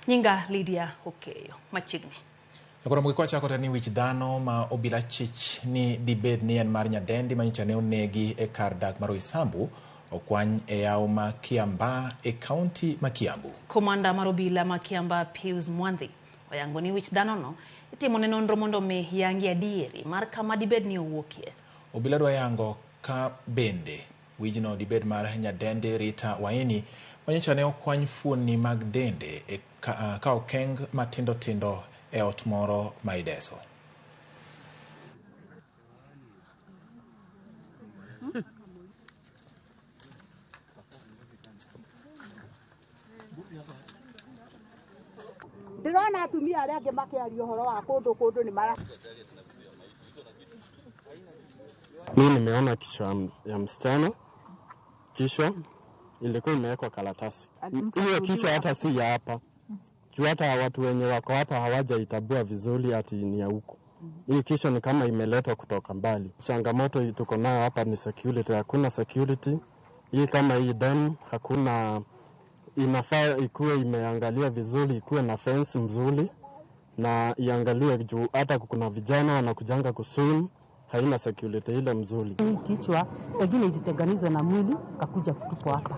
Nyinga Lydia Okeyo machigni. Nakora mwikwa chako tani wich dhano ma obila chich ni dibed ni en mar nyadendi manyicha ne onegi e kar dak mar Isambu okwany e yaw ma Kiamba e kaunti ma Kiambu. Komanda mar obila ma Kiamba Pius Mwanthi oyango ni wich dhano no itimo ne nonro mondo mi yangi adieri mar kama dibed ni owuokie. Obila dwa yango ka bende wijno dibed mar nyadendi Rita Waeni manyicha ne okwany fuoni mag dende e ka okeng matindo tindo e ot moro ma Ideso. Ndĩrona atumia arĩa angĩ makĩaria ũhoro wa kũndũ nĩ mara. Mimi nimeona kichwa ya msichana, kichwa ilikuwa imewekwa karatasi. Hiyo kichwa hata si ya hapa. Juu hata watu wenye wako hapa hawajaitabua vizuri ati ni ya huko. Hii kichwa ni kama imeletwa kutoka mbali. Changamoto tuko nayo hapa ni security, hakuna security. Hii kama hii dam hakuna, inafaa ikuwe imeangalia vizuri, ikuwe na fence mzuri na iangaliwe juu hata kuna vijana wanakujanga kuswim, haina security ile mzuri. Hii kichwa pengine ilitengenezwa na mwili kakuja kutupwa hapa.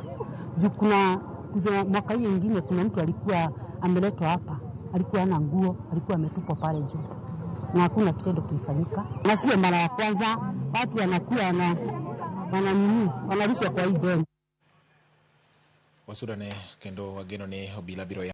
Juu kuna mwaka hiyo ingine kuna mtu alikuwa ameletwa hapa, alikuwa hana nguo, alikuwa ametupwa pale juu. Na hakuna kitendo kilifanyika. Na sio mara ya kwanza watu wanakuwa wanarusha kwa hii dam. Wasudane kendo wageno ne obila biro